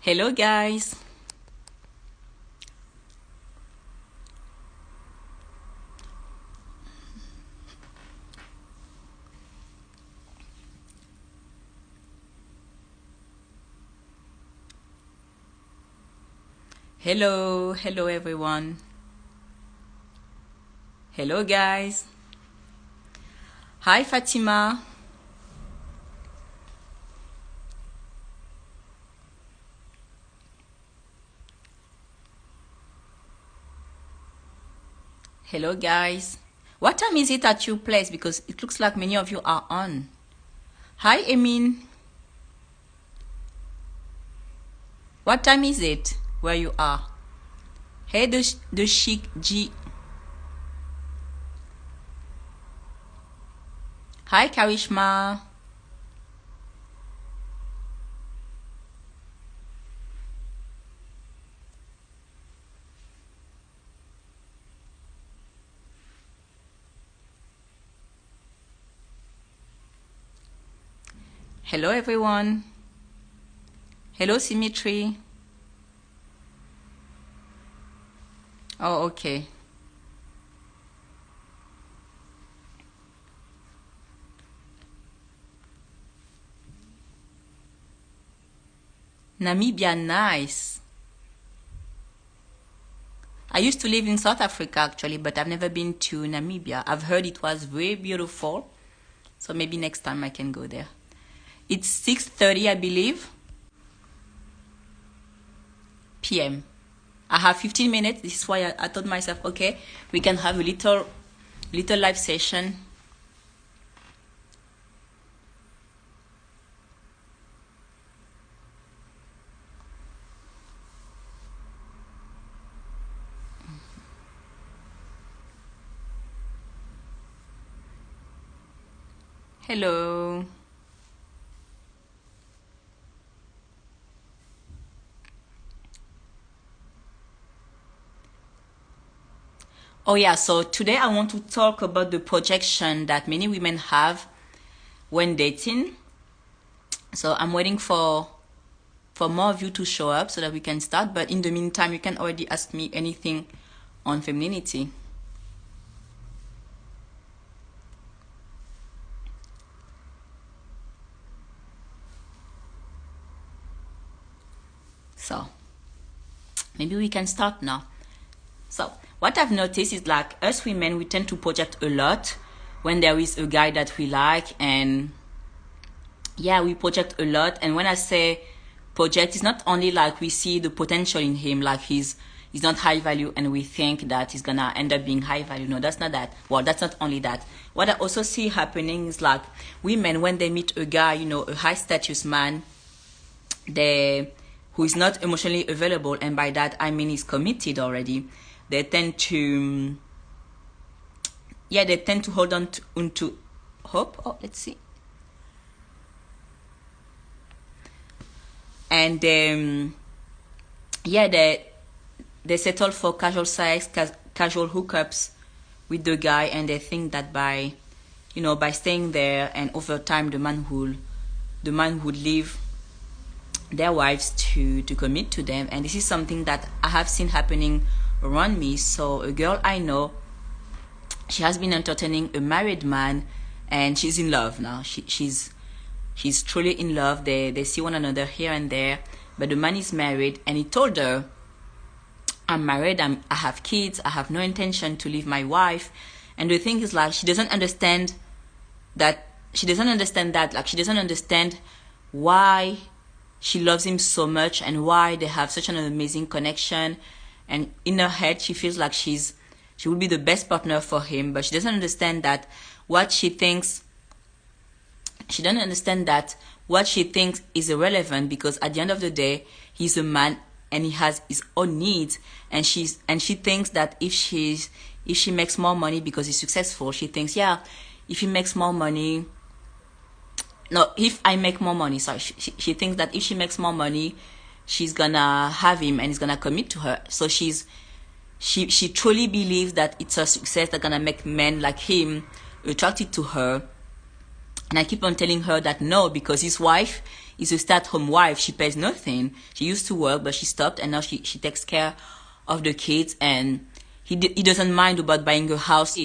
Hello guys. Hello everyone. Hello guys. Hi Fatima. Hello guys. What time is it at your place? Because it looks like many of you are on. Hi Emin. What time is it where you are? Hey the chic G. Hi Karishma. Hello everyone. Hello Symmetry. Oh, okay. Namibia, nice. I used to live in South Africa actually, but I've never been to Namibia. I've heard it was very beautiful. So maybe next time I can go there. It's 6:30, I believe, p.m. I have 15 minutes. This is why I told myself, okay, we can have a little live session. Hello. Oh yeah, so today I want to talk about the projection that many women have when dating. So I'm waiting for more of you to show up so that we can start. But in the meantime, you can already ask me anything on femininity. So maybe we can start now. So what I've noticed is like us women, we tend to project a lot when there is a guy that we like, and yeah, we project a lot. And when I say project, it's not only like we see the potential in him, like he's not high value and we think that he's gonna end up being high value. No, that's not that. Well, that's not only that. What I also see happening is like women, when they meet a guy, a high status man, who is not emotionally available, and by that I mean he's committed already, they tend to hold on to hope. Oh, let's see. And they settle for casual sex, casual hookups with the guy, and they think that by staying there, and over time the man would leave their wives to commit to them. And this is something that I have seen happening around me. So a girl I know, she has been entertaining a married man, and she's in love now. She's truly in love. They see one another here and there, but the man is married, and he told her, I'm married, I have kids, I have no intention to leave my wife. And the thing is, like, she doesn't understand that, like, she doesn't understand why she loves him so much and why they have such an amazing connection. And in her head, she feels like she would be the best partner for him, but she doesn't understand that what she thinks is irrelevant, because at the end of the day, he's a man and he has his own needs. And she thinks that if she makes more money because he's successful, she thinks, yeah, if I make more money, sorry, she thinks that if she makes more money, she's gonna have him and he's gonna commit to her. So she truly believes that it's her success that's gonna make men like him attracted to her. And I keep on telling her that no, because his wife is a stay-at-home wife. She pays nothing. She used to work, but she stopped, and now she takes care of the kids, and he doesn't mind about buying a house.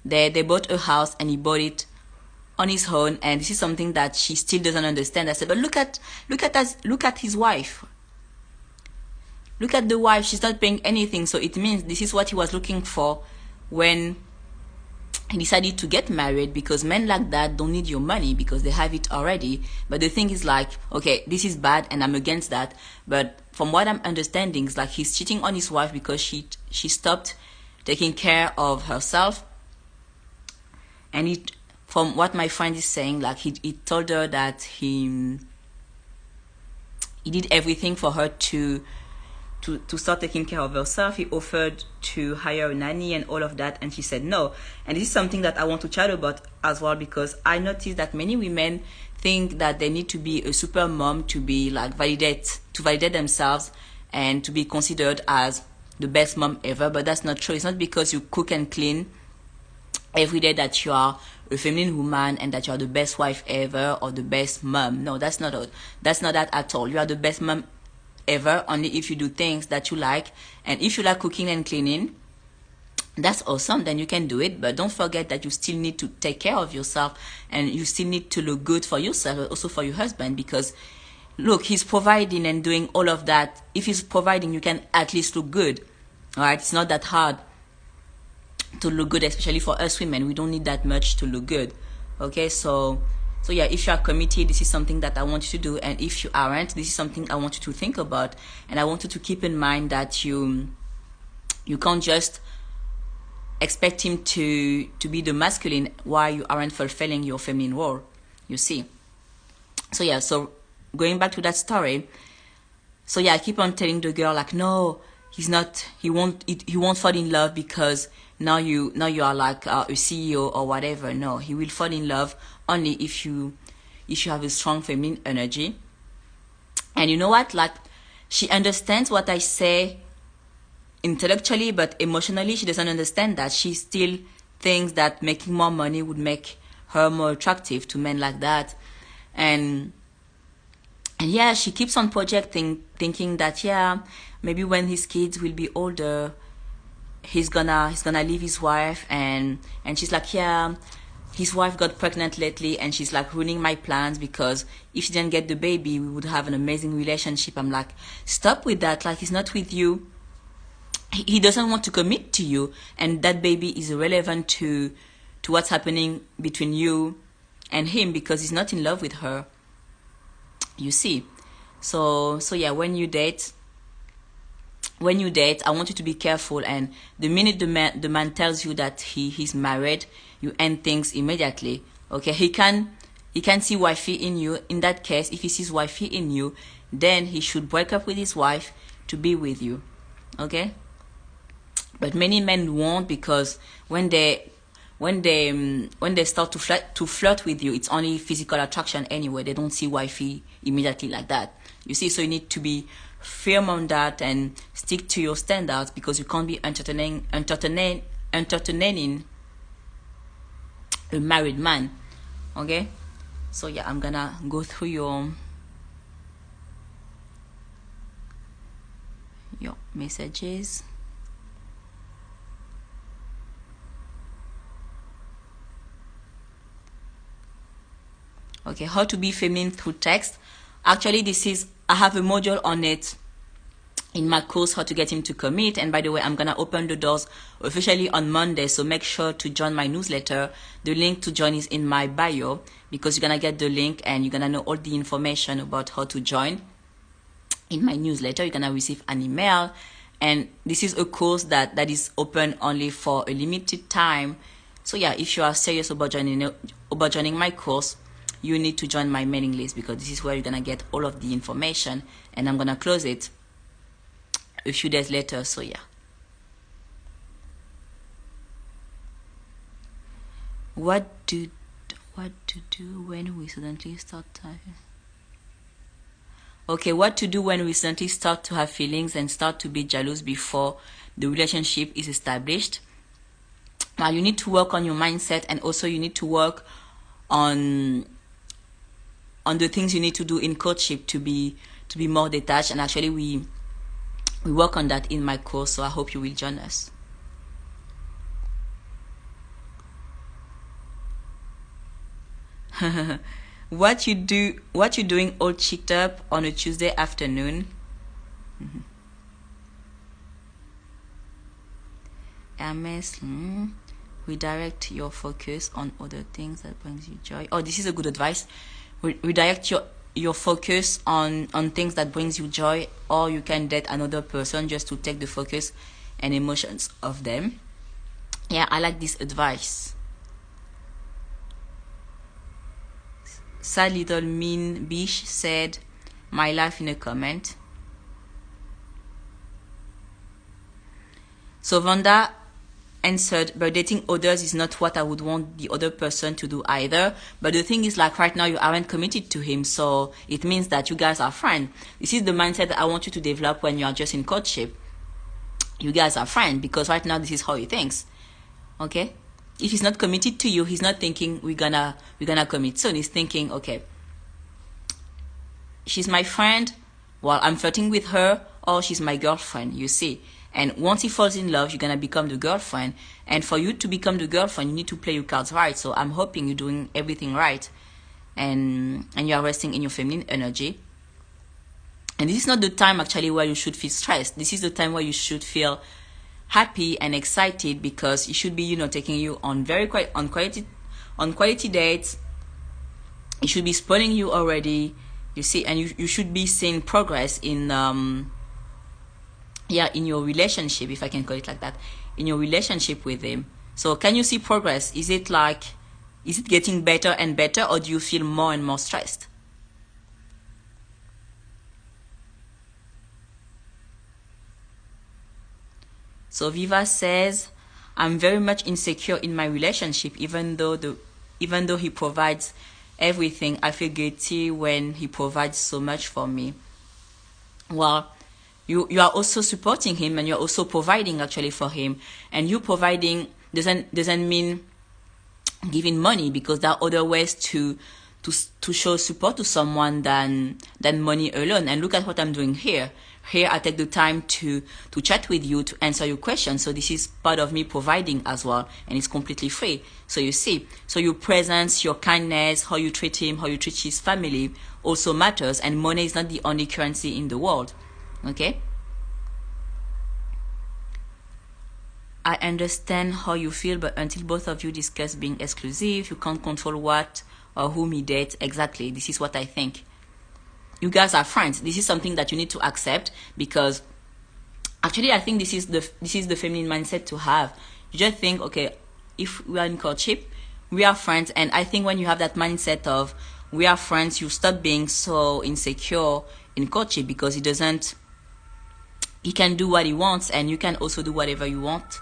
They bought a house, and he bought it on his own, and this is something that she still doesn't understand. I said, but look at his wife. Look at the wife. She's not paying anything, so it means this is what he was looking for when he decided to get married, because men like that don't need your money because they have it already. But the thing is like, okay, this is bad and I'm against that, but from what I'm understanding, it's like he's cheating on his wife because she stopped taking care of herself. And from what my friend is saying, like he told her that he did everything for her to start taking care of herself. He offered to hire a nanny and all of that, and she said no. And this is something that I want to chat about as well, because I noticed that many women think that they need to be a super mom to be like validate themselves and to be considered as the best mom ever. But that's not true. It's not because you cook and clean every day that you are a feminine woman and that you are the best wife ever or the best mom. No, that's not that at all. You are the best mom ever only if you do things that you like. And if you like cooking and cleaning, that's awesome, then you can do it. But don't forget that you still need to take care of yourself, and you still need to look good for yourself, but also for your husband, because look, he's providing and doing all of that. If he's providing, you can at least look good. All right, it's not that hard to look good, especially for us women. We don't need that much to look good. Okay, so yeah, if you are committed, this is something that I want you to do. And if you aren't, this is something I want you to think about. And I want you to keep in mind that you can't just expect him to be the masculine while you aren't fulfilling your feminine role, you see. So yeah, so going back to that story, so yeah, I keep on telling the girl like, no, he won't fall in love because now you are like a CEO or whatever. No, he will fall in love only if you have a strong feminine energy. And you know what, like, she understands what I say intellectually, but emotionally she doesn't understand that. She still thinks that making more money would make her more attractive to men like that. And yeah, she keeps on projecting, thinking that yeah, maybe when his kids will be older, he's gonna leave his wife. And she's like, yeah, his wife got pregnant lately, and she's like ruining my plans, because if she didn't get the baby, we would have an amazing relationship. I'm like, stop with that. Like, he's not with you. He doesn't want to commit to you, and that baby is irrelevant to what's happening between you and him, because he's not in love with her, you see. So yeah, when you date, I want you to be careful. And the minute the man tells you that he's married, you end things immediately. Okay, he can see wifey in you. In that case, if he sees wifey in you, then he should break up with his wife to be with you. Okay, but many men won't, because when they start to flirt with you, it's only physical attraction anyway. They don't see wifey immediately like that, you see. So you need to be firm on that and stick to your standards, because you can't be entertaining a married man. Okay, so yeah, I'm gonna go through your messages. Okay, how to be feminine through text. Actually, I have a module on it in my course, how to get him to commit. And by the way, I'm gonna open the doors officially on Monday, so make sure to join my newsletter. The link to join is in my bio, because you're gonna get the link and you're gonna know all the information about how to join in my newsletter. You're gonna receive an email, and this is a course that is open only for a limited time. So yeah, if you are serious about joining my course, you need to join my mailing list, because this is where you're gonna get all of the information, and I'm gonna close it a few days later. So yeah, what to do when we suddenly start typing. Okay, what to do when we suddenly start to have feelings and start to be jealous before the relationship is established. Now, you need to work on your mindset, and also you need to work on on the things you need to do in courtship to be more detached. And actually we work on that in my course, so I hope you will join us. What you doing all cheeked up on a Tuesday afternoon? Hermes, redirect your focus on other things that brings you joy. Oh, this is a good advice. Redirect your focus on things that brings you joy, or you can date another person just to take the focus and emotions of them. Yeah, I like this advice. Sad little mean bish said my life in a comment. So Vanda answered, but dating others is not what I would want the other person to do either. But the thing is, like right now you aren't committed to him, so it means that you guys are friends. This is the mindset that I want you to develop when you are just in courtship. You guys are friends because right now this is how he thinks. Okay? If he's not committed to you, he's not thinking we're gonna commit soon. He's thinking, okay, she's my friend while I'm flirting with her, or she's my girlfriend, you see. And once he falls in love, you're gonna become the girlfriend. And for you to become the girlfriend, you need to play your cards right. So I'm hoping you're doing everything right, and you are resting in your feminine energy. And this is not the time actually where you should feel stressed. This is the time where you should feel happy and excited, because he should be, taking you on quality dates. He should be spoiling you already, you see, and you should be seeing progress in in your relationship, if I can call it like that, in your relationship with him. So can you see progress? Is it getting better and better, or do you feel more and more stressed? So Viva says, I'm very much insecure in my relationship, even though he provides everything. I feel guilty when he provides so much for me. Well, you are also supporting him, and you're also providing actually for him. And you providing doesn't mean giving money, because there are other ways to show support to someone than money alone. And look at what I'm doing here. Here I take the time to chat with you, to answer your questions. So this is part of me providing as well, and it's completely free. So you see, so your presence, your kindness, how you treat him, how you treat his family also matters. And money is not the only currency in the world. Okay? I understand how you feel, but until both of you discuss being exclusive, you can't control what or whom he dates. Exactly. This is what I think. You guys are friends. This is something that you need to accept, because actually I think this is the feminine mindset to have. You just think, okay, if we are in courtship, we are friends. And I think when you have that mindset of we are friends, you stop being so insecure in courtship, because he can do what he wants, and you can also do whatever you want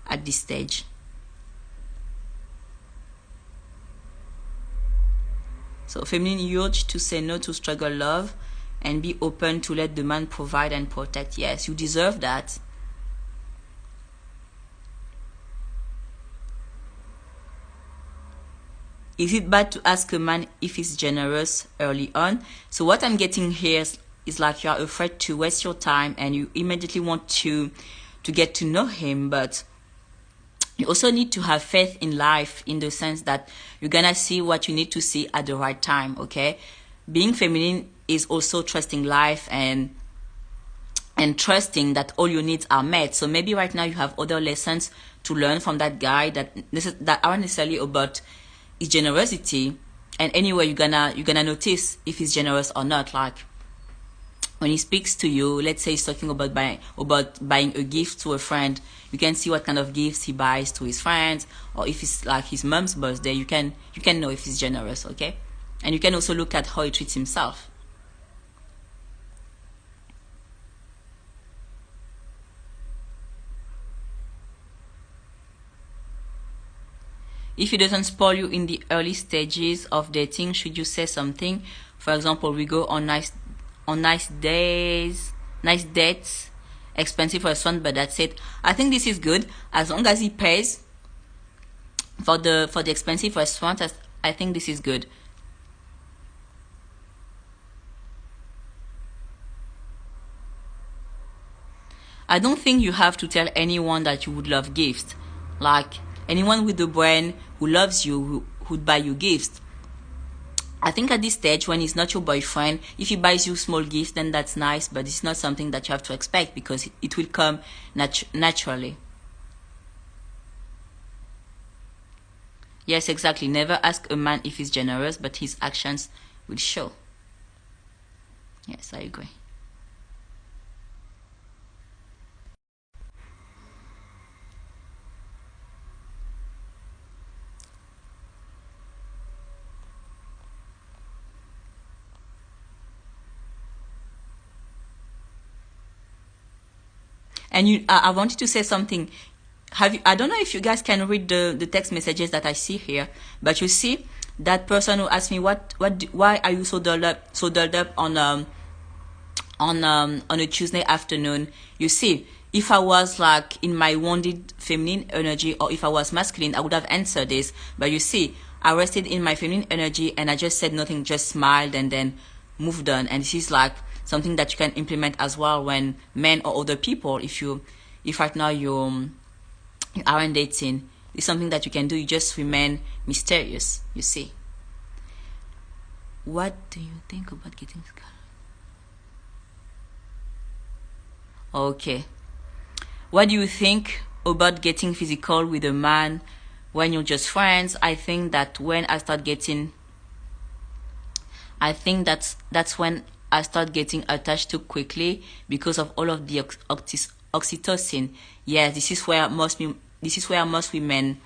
at this stage. So feminine urge to say no to struggle love and be open to let the man provide and protect. Yes, you deserve that. Is it bad to ask a man if he's generous early on? So what I'm getting here is like you are afraid to waste your time, and you immediately want to get to know him, but you also need to have faith in life, in the sense that you're gonna see what you need to see at the right time. Okay, being feminine is also trusting life and trusting that all your needs are met. So maybe right now you have other lessons to learn from that guy that aren't necessarily about his generosity. And anyway, you're gonna notice if he's generous or not. Like when he speaks to you, let's say he's talking about buying a gift to a friend, you can see what kind of gifts he buys to his friends, or if it's like his mom's birthday, you can know if he's generous. Okay, and you can also look at how he treats himself. If he doesn't spoil you in the early stages of dating, should you say something? For example, we go on nice dates, expensive restaurant, but that's it. I think this is good as long as he pays for the expensive restaurant. I think this is good. I don't think you have to tell anyone that you would love gifts. Like anyone with the brain who loves you, who'd buy you gifts. I think at this stage, when he's not your boyfriend, if he buys you small gifts, then that's nice, but it's not something that you have to expect because it will come naturally. Yes, exactly. Never ask a man if he's generous, but his actions will show. Yes, I agree. And I wanted to say something. I don't know if you guys can read the text messages that I see here, but you see that person who asked me why are you so dulled up on a Tuesday afternoon. You see, if I was like in my wounded feminine energy, or if I was masculine, I would have answered this. But you see, I rested in my feminine energy and I just said nothing, just smiled and then moved on. And this is like something that you can implement as well when men or other people, if right now you aren't dating, it's something that you can do. You just remain mysterious. You see. What do you think about getting scarred? Okay. What do you think about getting physical with a man when you're just friends? I think that when I start getting, I think that's when I start getting attached too quickly because of all of the oxytocin. Yeah, this is where most women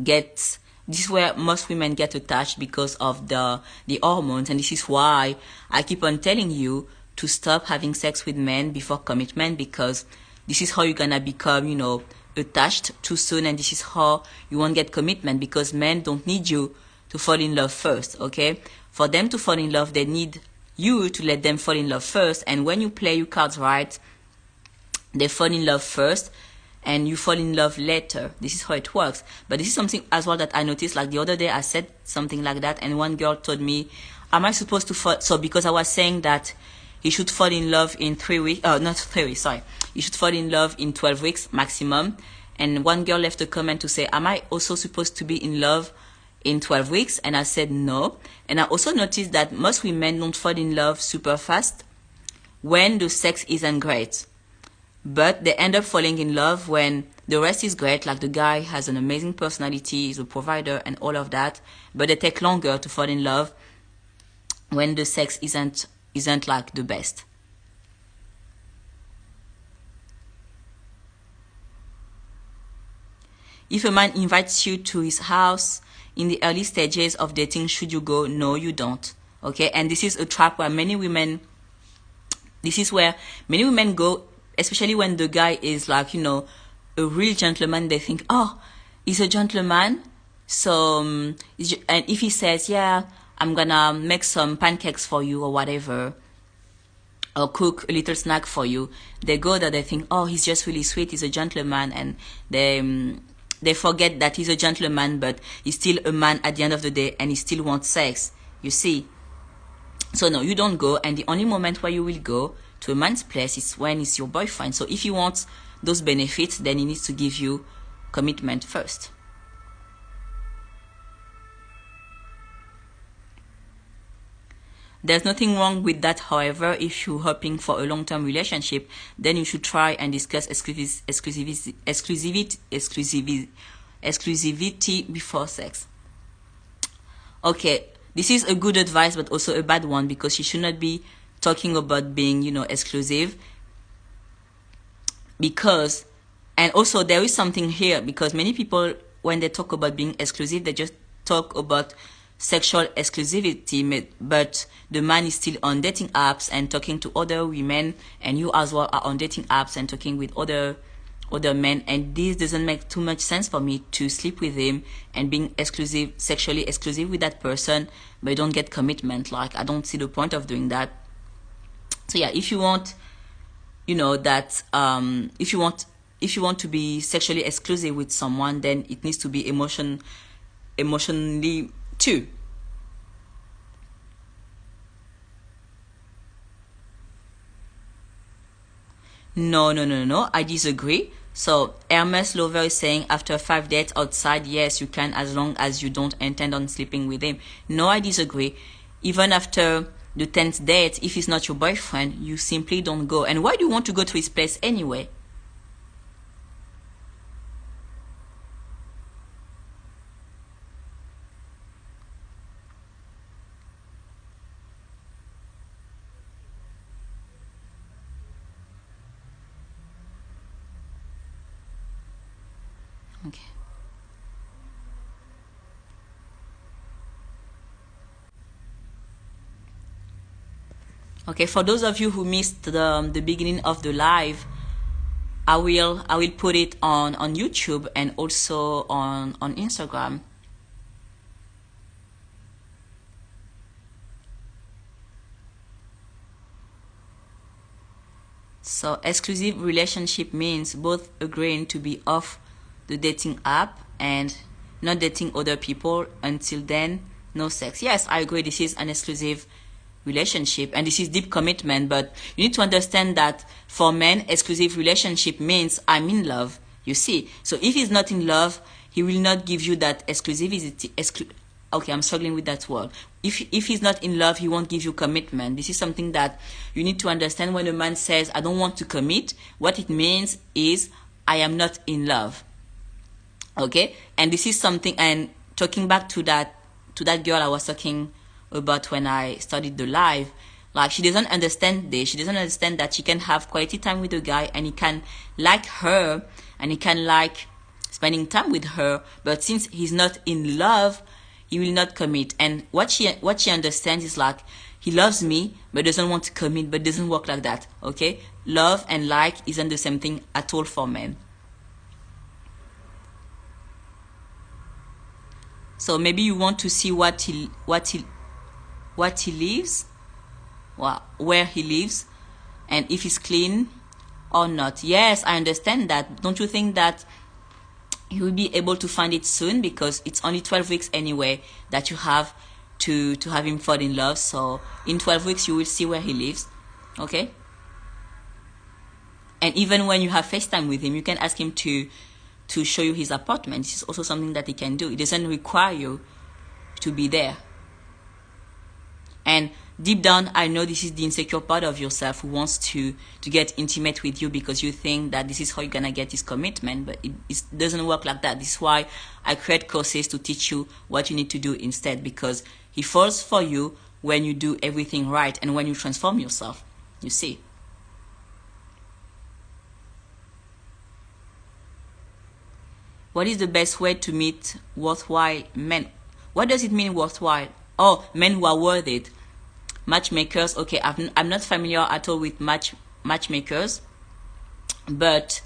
get. This is where most women get attached because of the hormones, and this is why I keep on telling you to stop having sex with men before commitment, because this is how you're gonna become, attached too soon, and this is how you won't get commitment, because men don't need you to fall in love first, okay? For them to fall in love, they need you to let them fall in love first, and when you play your cards right, they fall in love first, and you fall in love later. This is how it works. But this is something as well that I noticed. Like the other day, I said something like that, and one girl told me, am I supposed to fall? So because I was saying that he should fall in love in 3 weeks, not 3 weeks, sorry. He should fall in love in 12 weeks maximum. And one girl left a comment to say, am I also supposed to be in love in 12 weeks? And I said no. And I also noticed that most women don't fall in love super fast when the sex isn't great. But they end up falling in love when the rest is great, like the guy has an amazing personality, he's a provider and all of that. But they take longer to fall in love when the sex isn't like the best. If a man invites you to his house in the early stages of dating, should you go? No, you don't. Okay, and this is a trap where many women go, especially when the guy is like, a real gentleman. They think, oh, he's a gentleman. So, and if he says, yeah, I'm gonna make some pancakes for you or whatever, or cook a little snack for you, they go there, they think, oh, he's just really sweet, he's a gentleman, and they forget that he's a gentleman, but he's still a man at the end of the day, and he still wants sex, you see. So no, you don't go, and the only moment where you will go to a man's place is when he's your boyfriend. So if he wants those benefits, then he needs to give you commitment first. There's nothing wrong with that. However, if you're hoping for a long-term relationship, then you should try and discuss exclusivity before sex. Okay, this is a good advice, but also a bad one, because you should not be talking about being, exclusive. Because, and also there is something here, because many people, when they talk about being exclusive, they just talk about sexual exclusivity, but the man is still on dating apps and talking to other women, and you as well are on dating apps and talking with other men, and this doesn't make too much sense for me to sleep with him and being sexually exclusive with that person, but you don't get commitment. Like, I don't see the point of doing that. So yeah, if you want, that if you want to be sexually exclusive with someone, then it needs to be emotionally too. No, no, no, no. I disagree. So Hermes Lover is saying after 5 dates outside, yes, you can as long as you don't intend on sleeping with him. No, I disagree. Even after the 10th date, if he's not your boyfriend, you simply don't go. And why do you want to go to his place anyway? Okay. Okay, for those of you who missed the beginning of the live, I will put it on YouTube and also on Instagram. So exclusive relationship means both agreeing to be off the dating app and not dating other people. Until then, no sex. Yes, I agree. This is an exclusive relationship and this is deep commitment, but you need to understand that for men, exclusive relationship means I'm in love, you see. So if he's not in love, he will not give you that exclusivity. Okay, I'm struggling with that word. If he's not in love, he won't give you commitment. This is something that you need to understand. When a man says I don't want to commit, what it means is I am not in love. Okay, and this is something, and talking back to that girl I was talking about when I started the live, like she doesn't understand this. She doesn't understand that she can have quality time with a guy and he can like her and he can like spending time with her, but since he's not in love, he will not commit. And what she understands is like he loves me but doesn't want to commit, but doesn't work like that. Okay, love and like isn't the same thing at all for men. So maybe you want to see what he lives, where he lives, and if he's clean or not. Yes, I understand that. Don't you think that you will be able to find it soon, because it's only 12 weeks anyway that you have to have him fall in love. So in 12 weeks you will see where he lives. Okay, and even when you have FaceTime with him, you can ask him to show you his apartment. This is also something that he can do. It doesn't require you to be there. And deep down, I know this is the insecure part of yourself who wants to get intimate with you because you think that this is how you're gonna get his commitment, but it doesn't work like that. This is why I create courses to teach you what you need to do instead, because he falls for you when you do everything right and when you transform yourself, you see. What is the best way to meet worthwhile men? What does it mean worthwhile? Oh, men who are worth it. Matchmakers. Okay, I'm not familiar at all with matchmakers, but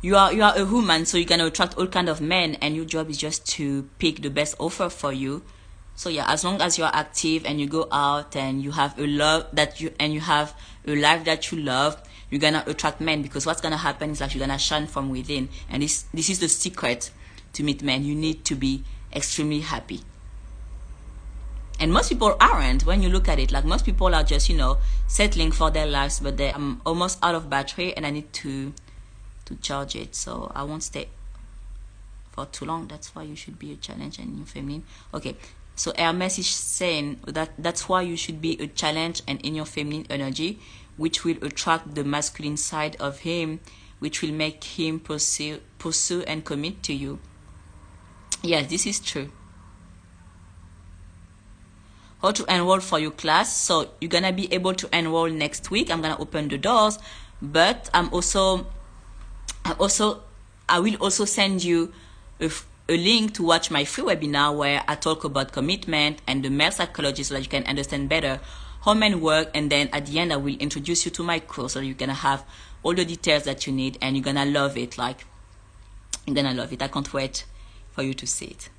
you are a woman, so you can attract all kind of men, and your job is just to pick the best offer for you. So yeah, as long as you are active and you go out and you have a love that you have a life that you love, you're gonna attract men, because what's gonna happen is that you're gonna shine from within. And this is the secret to meet men. You need to be extremely happy. And most people aren't. When you look at it, like most people are just settling for their lives, but I'm almost out of battery and I need to charge it, so I won't stay for too long. That's why you should be a challenge and in your feminine. Okay, so Hermes is saying that's why you should be a challenge and in your feminine energy, which will attract the masculine side of him, which will make him pursue and commit to you. Yes, this is true. How to enroll for your class? So you're gonna be able to enroll next week. I'm gonna open the doors, but I will also send you a link to watch my free webinar where I talk about commitment and the male psychology, so that you can understand better how men work. And then at the end, I will introduce you to my course, so you're gonna have all the details that you need, and you're gonna love it. Like, you're gonna love it. I can't wait for you to see it.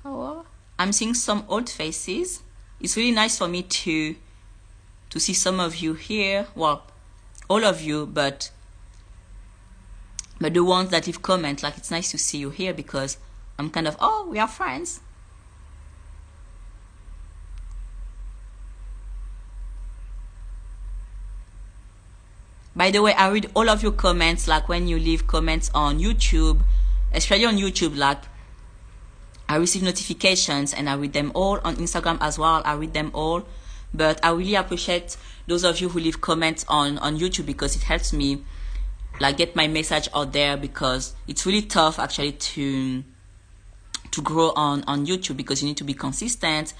Oh, I'm seeing some old faces. It's really nice for me to see some of you here. Well, all of you, but But the ones that leave comments, like, it's nice to see you here because I'm kind of, oh, we are friends. By the way, I read all of your comments, like when you leave comments on YouTube, especially on YouTube, like I receive notifications and I read them all. On Instagram as well, I read them all. But I really appreciate those of you who leave comments on YouTube because it helps me like get my message out there, because it's really tough actually to grow on YouTube because you need to be consistent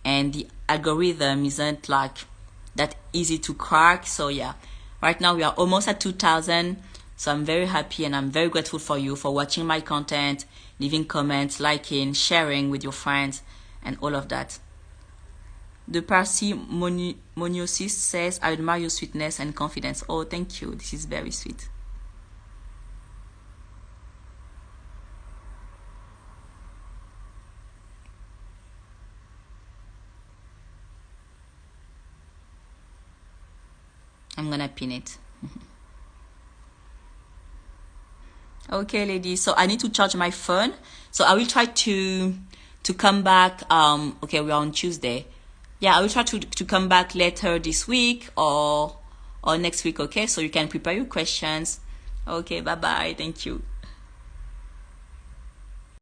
and the algorithm isn't like that easy to crack. So yeah, right now we are almost at 2,000. So I'm very happy and I'm very grateful for you for watching my content, leaving comments, liking, sharing with your friends, and all of that. The parsimoniousist says, I admire your sweetness and confidence. Oh, thank you. This is very sweet. I'm gonna pin it. Okay, ladies, so I need to charge my phone, so I will try to come back. Okay, we are on Tuesday. Yeah, I will try to come back later this week or next week. Okay, so you can prepare your questions. Okay, bye bye. Thank you.